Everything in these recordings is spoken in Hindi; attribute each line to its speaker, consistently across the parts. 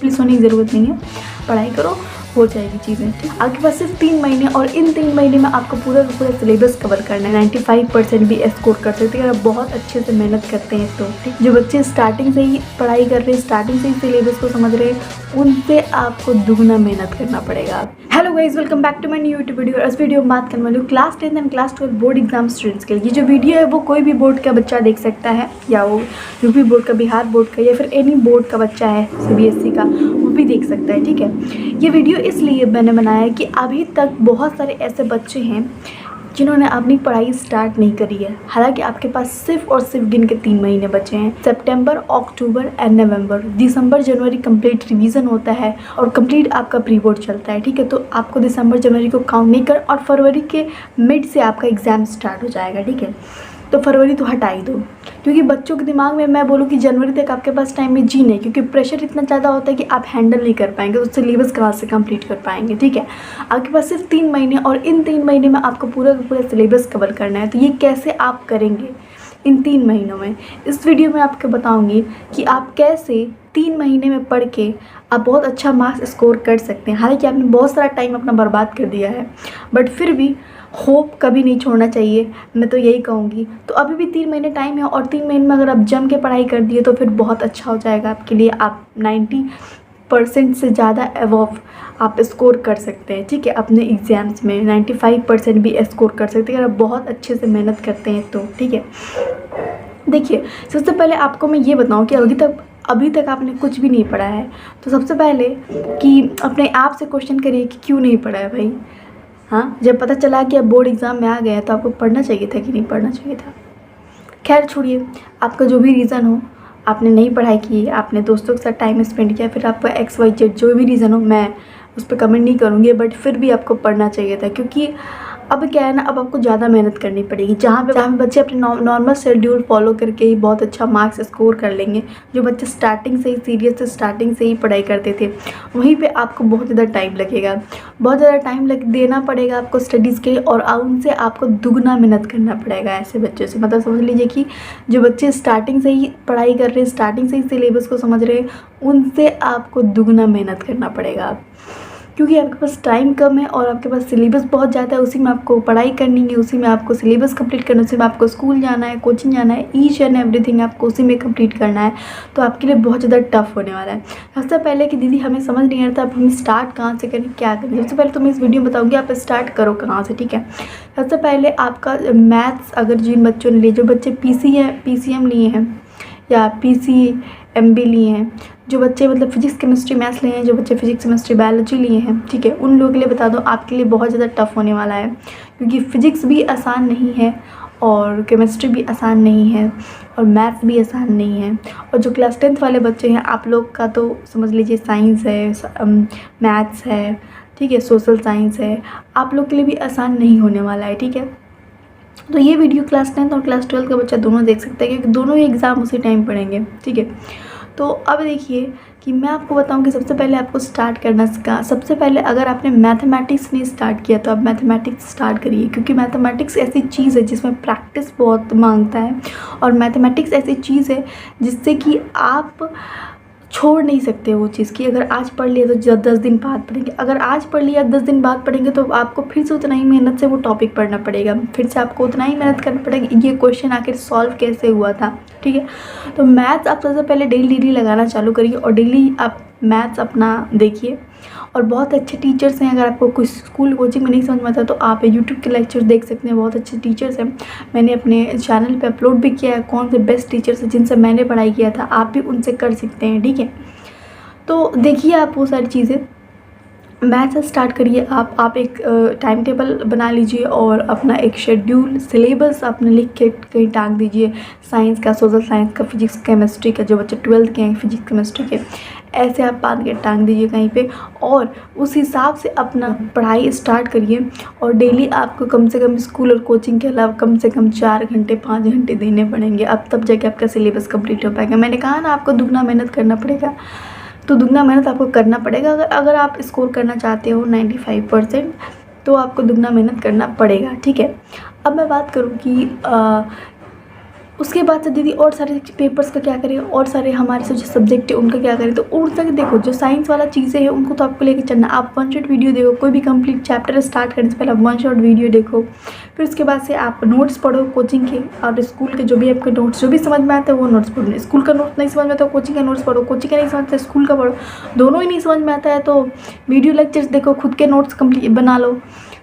Speaker 1: प्लीज़ होने की ज़रूरत नहीं है, पढ़ाई करो, हो जाएगी चीज़ें। ठीक, आपके पास सिर्फ 3 महीने और इन 3 महीने में आपको पूरा का पूरा सिलेबस कवर करना है। 95% भी स्कोर कर सकते हैं अगर आप बहुत अच्छे से मेहनत करते हैं तो। ठीक, जो बच्चे स्टार्टिंग से ही पढ़ाई कर रहे हैं, स्टार्टिंग से ही सिलेबस को समझ रहे हैं, उनसे आपको दुगना मेहनत करना पड़ेगा। Hello guys, welcome back to my new YouTube video. इस वीडियो में बात करने वाली हूँ class 10 and class 12 board exam students के लिए। ये जो वीडियो है वो कोई भी बोर्ड का बच्चा देख सकता है, या वो यूपी बोर्ड का, बिहार बोर्ड का, या फिर एनी बोर्ड का बच्चा है, सीबीएसई का, वो भी देख सकता है। ठीक है, ये वीडियो इसलिए मैंने बनाया है कि अभी तक बहुत सारे ऐसे बच्चे हैं जिन्होंने अपनी पढ़ाई स्टार्ट नहीं करी है। हालांकि आपके पास सिर्फ और सिर्फ गिन के 3 महीने बचे हैं। सितंबर, अक्टूबर एंड नवंबर, दिसंबर जनवरी कंप्लीट रिवीजन होता है और कंप्लीट आपका प्री बोर्ड चलता है। ठीक है, तो आपको दिसंबर जनवरी को काउंट नहीं कर, और फरवरी के मिड से आपका एग्ज़ाम स्टार्ट हो जाएगा। ठीक है, तो फरवरी तो हटा ही दो, क्योंकि बच्चों के दिमाग में मैं बोलूँ कि जनवरी तक आपके पास टाइम में जी नहीं, क्योंकि प्रेशर इतना ज़्यादा होता है कि आप हैंडल नहीं कर पाएंगे, तो सिलेबस कहाँ से कंप्लीट कर पाएंगे। ठीक है, आपके पास सिर्फ 3 महीने और इन 3 महीने में आपको पूरा का पूरा सिलेबस कवर करना है। तो ये कैसे आप करेंगे इन 3 महीनों में, इस वीडियो में आपको बताऊँगी कि आप कैसे 3 महीने में पढ़ के आप बहुत अच्छा मार्क्स स्कोर कर सकते हैं। हालांकि आपने बहुत सारा टाइम अपना बर्बाद कर दिया है, बट फिर भी होप कभी नहीं छोड़ना चाहिए, मैं तो यही कहूँगी। तो अभी भी 3 महीने टाइम है, और 3 महीने में अगर आप जम के पढ़ाई कर दिए तो फिर बहुत अच्छा हो जाएगा आपके लिए। आप 90% से ज़्यादा अबव आप स्कोर कर सकते हैं। ठीक है, अपने एग्ज़ाम्स में 95% भी स्कोर कर सकते हैं अगर आप बहुत अच्छे से मेहनत करते हैं तो। ठीक है, देखिए, सबसे पहले आपको मैं ये बताऊँ कि अभी तक आपने कुछ भी नहीं पढ़ा है, तो सबसे पहले कि अपने आप से क्वेश्चन करिए कि क्यों नहीं पढ़ा है भाई। हाँ, जब पता चला कि आप बोर्ड एग्ज़ाम में आ गए हैं तो आपको पढ़ना चाहिए था कि नहीं पढ़ना चाहिए था। खैर छोड़िए, आपका जो भी रीज़न हो, आपने नहीं पढ़ाई की, आपने दोस्तों के साथ टाइम स्पेंड किया, फिर आपका XYZ जो भी रीज़न हो, मैं उस पर कमेंट नहीं करूँगी, बट फिर भी आपको पढ़ना चाहिए था। क्योंकि अब क्या है ना, अब आपको ज़्यादा मेहनत करनी पड़ेगी। जहाँ पे बच्चे अपने नॉर्मल शेड्यूल फॉलो करके ही बहुत अच्छा मार्क्स स्कोर कर लेंगे, जो बच्चे स्टार्टिंग से ही सीरियस से स्टार्टिंग से ही पढ़ाई करते थे, वहीं पे आपको बहुत ज़्यादा टाइम लगेगा, बहुत ज़्यादा टाइम देना पड़ेगा आपको स्टडीज़ के लिए, और उनसे आपको दुगना मेहनत करना पड़ेगा ऐसे बच्चों से। मतलब समझ लीजिए कि जो बच्चे स्टार्टिंग से ही पढ़ाई कर रहे हैं, स्टार्टिंग से ही सिलेबस को समझ रहे हैं, उनसे आपको दुगना मेहनत करना पड़ेगा, क्योंकि आपके पास टाइम कम है और आपके पास सिलेबस बहुत ज़्यादा है। उसी में आपको पढ़ाई करनी है, उसी में आपको सिलेबस कंप्लीट करना है, उसी में आपको स्कूल जाना है, कोचिंग जाना है, ईच एंड एवरीथिंग आपको उसी में कंप्लीट करना है। तो आपके लिए बहुत ज़्यादा टफ होने वाला है। सबसे पहले कि दीदी हमें समझ नहीं आ रहा था, अब हम स्टार्ट कहाँ से करें, क्या करें। सबसे पहले तो मैं इस वीडियो में बताऊँगी आप स्टार्ट करो कहाँ से। ठीक है, सबसे पहले आपका मैथ्स, अगर जिन बच्चों ने लिए, जो बच्चे PCM लिए हैं या PCMB लिए हैं, जो बच्चे मतलब फिजिक्स केमिस्ट्री मैथ्स लिए हैं, जो बच्चे फिजिक्स केमिस्ट्री बायोलॉजी लिए हैं, ठीक है, उन लोगों के लिए बता दो आपके लिए बहुत ज़्यादा टफ होने वाला है, क्योंकि फिजिक्स भी आसान नहीं है और केमिस्ट्री भी आसान नहीं है और मैथ्स भी आसान नहीं है। और जो क्लास 10th वाले बच्चे हैं, आप लोग का तो समझ लीजिए साइंस है, मैथ्स है, ठीक है, सोशल साइंस है, आप लोग के लिए भी आसान नहीं होने वाला है। ठीक है, तो ये वीडियो क्लास 10th और क्लास 12 का बच्चा दोनों देख सकता है, क्योंकि दोनों ही एग्ज़ाम उसी टाइम पढ़ेंगे। ठीक है, तो अब देखिए कि मैं आपको बताऊं कि सबसे पहले आपको स्टार्ट करना सीखा। सबसे पहले अगर आपने मैथमेटिक्स नहीं स्टार्ट किया तो आप मैथमेटिक्स स्टार्ट करिए, क्योंकि मैथमेटिक्स ऐसी चीज़ है जिसमें प्रैक्टिस बहुत मांगता है, और मैथमेटिक्स ऐसी चीज़ है जिससे कि आप छोड़ नहीं सकते वो चीज़ की। अगर आज पढ़ लिया तो 10 दिन बाद पढ़ेंगे, अगर आज पढ़ लिया 10 दिन बाद पढ़ेंगे तो आपको फिर से उतना ही मेहनत से वो टॉपिक पढ़ना पड़ेगा, फिर से आपको उतना ही मेहनत करना पड़ेगा, ये क्वेश्चन आखिर सॉल्व कैसे हुआ था। ठीक है, तो मैथ्स आप सबसे पहले डेली लगाना चालू करिए, और डेली आप मैथ्स अपना देखिए। और बहुत अच्छे टीचर्स हैं, अगर आपको कुछ स्कूल कोचिंग में नहीं समझ में आता तो आप यूट्यूब के लेक्चर देख सकते हैं, बहुत अच्छे टीचर्स हैं। मैंने अपने चैनल पे अपलोड भी किया है कौन से बेस्ट टीचर्स हैं जिनसे मैंने पढ़ाई किया था, आप भी उनसे कर सकते हैं। ठीक है, तो देखिए आप वो सारी चीज़ें, मैथ से स्टार्ट करिए। आप एक टाइम टेबल बना लीजिए और अपना एक शेड्यूल सिलेबस अपने लिख के कहीं टांग दीजिए, साइंस का, सोशल साइंस का, फिजिक्स केमिस्ट्री का, जो बच्चे 12th के हैं फिजिक्स केमिस्ट्री के, ऐसे आप बांध के टांग दीजिए कहीं पे, और उस हिसाब से अपना पढ़ाई स्टार्ट करिए। और डेली आपको कम से कम स्कूल और कोचिंग के अलावा कम से कम 4 घंटे 5 घंटे देने पड़ेंगे, अब तब जाके आपका सिलेबस कंप्लीट हो पाएगा। मैंने कहा ना आपको दुगना मेहनत करना पड़ेगा, तो दुगना मेहनत आपको करना पड़ेगा। अगर आप स्कोर करना चाहते हो 95%, तो आपको दुगना मेहनत करना पड़ेगा। ठीक है, अब मैं बात करूँ कि उसके बाद से दीदी और सारे पेपर्स का क्या करें, और सारे हमारे से जो सब्जेक्ट है उनका क्या करें। तो उन तक देखो जो साइंस वाला चीज़ें हैं उनको तो आपको लेके चलना। आप 1 शॉट वीडियो देखो, कोई भी कंप्लीट चैप्टर स्टार्ट करने से पहले आप 1 शॉट वीडियो देखो। फिर उसके बाद से आप नोट्स पढ़ो कोचिंग के और स्कूल के, जो भी आपके नोट्स जो भी समझ में आता है वो नोट्स पढ़ो। स्कूल का नोट्स नहीं समझ में आता तो कोचिंग का नोट्स पढ़ो, कोचिंग का नहीं समझ आता स्कूल का पढ़ो। दोनों ही नहीं समझ में आता है तो वीडियो लेक्चर्स देखो, खुद के नोट्स कंप्लीट बना लो,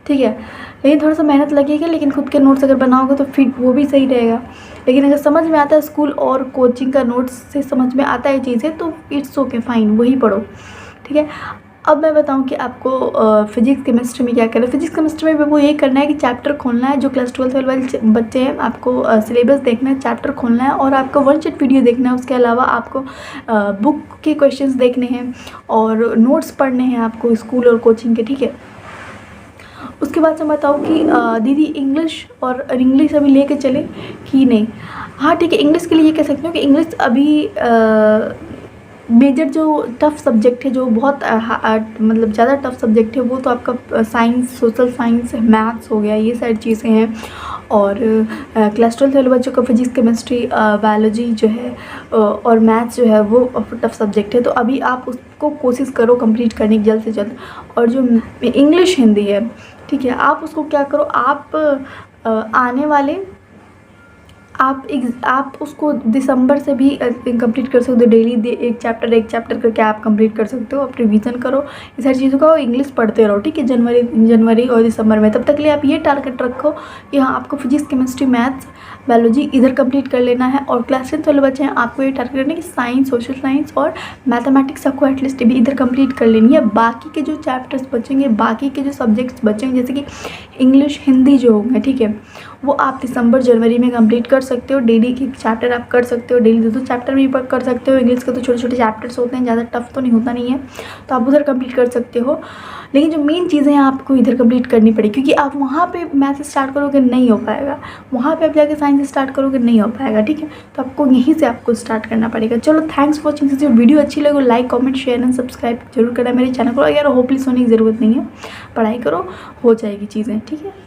Speaker 1: ठीक है। लेकिन थोड़ा सा मेहनत लगेगा, लेकिन खुद के नोट्स अगर बनाओगे तो फिर वो भी सही रहेगा। लेकिन अगर समझ में आता है स्कूल और कोचिंग का नोट्स से समझ में आता है चीज़ें तो इट्स ओके फाइन, वही पढ़ो, ठीक है। अब मैं बताऊं कि आपको फिजिक्स केमिस्ट्री में क्या करना है। फिजिक्स केमिस्ट्री में वो ये करना है कि चैप्टर खोलना है, जो क्लास 12 वाले बच्चे हैं आपको सिलेबस देखना है, चैप्टर खोलना है और आपको 1 शॉट वीडियो देखना है। उसके अलावा आपको बुक के क्वेश्चंस देखने हैं और नोट्स पढ़ने हैं आपको स्कूल और कोचिंग के, ठीक है। उसके बाद से बताऊँ कि दीदी इंग्लिश अभी लेके चले कि नहीं। हाँ ठीक है, इंग्लिश के लिए ये कह सकती हूँ कि इंग्लिश अभी मेजर जो टफ़ सब्जेक्ट है, जो बहुत मतलब ज़्यादा टफ़ सब्जेक्ट है, वो तो आपका साइंस, सोशल साइंस, मैथ्स हो गया, ये सारी चीज़ें हैं। और क्लास 12 वाले बच्चों का फिजिक्स केमिस्ट्री बायोलॉजी जो है और मैथ्स जो है वो टफ़ सब्जेक्ट है। तो अभी आप उसको कोशिश करो कंप्लीट करने की जल्द से जल्द। और जो इंग्लिश हिंदी है, ठीक है, आप उसको क्या करो, आप आने वाले आप उसको दिसंबर से भी कंप्लीट कर सकते हो। डेली एक चैप्टर करके आप कंप्लीट कर सकते हो। आप रिवीजन करो, ये सारी चीज़ों का इंग्लिश पढ़ते रहो, ठीक है। जनवरी और दिसंबर में, तब तक के लिए आप ये टारगेट रखो कि हाँ आपको फिजिक्स केमिस्ट्री मैथ्स बायोलॉजी इधर कंप्लीट कर लेना है। और क्लास 10 वाले बच्चे हैं, आपको ये टारगेट करना है कि साइंस, सोशल साइंस और मैथमेटिक्स आपको एटलीस्ट भी इधर कंप्लीट कर लेनी है। बाकी के जो चैप्टर्स बचेंगे, बाकी के जो सब्जेक्ट्स बचेंगे, जैसे कि इंग्लिश हिंदी जो होंगे, ठीक है, वो आप दिसंबर जनवरी में कंप्लीट कर सकते हो। डेली के चैप्टर आप कर सकते हो, डेली 2 चैप्टर भी कर सकते हो। इंग्लिश के तो छोटे छोटे चैप्टर्स होते हैं, ज़्यादा टफ तो नहीं होता नहीं है, तो आप उधर कंप्लीट कर सकते हो। लेकिन जो मेन चीज़ें हैं आपको इधर कंप्लीट करनी पड़ेगी, क्योंकि आप वहाँ पे मैथ स्टार्ट करोगे नहीं हो पाएगा, वहाँ पे आप जाके साइंस स्टार्ट करोगे नहीं हो पाएगा, ठीक है। तो आपको यहीं से आपको स्टार्ट करना पड़ेगा। चलो, थैंक्स फॉर वॉचिंग। जो वीडियो अच्छी लगे like comment share and subscribe जरूर करना मेरे चैनल को। यार होपलेस होने की ज़रूरत नहीं है, पढ़ाई करो, हो जाएगी चीज़ें, ठीक है।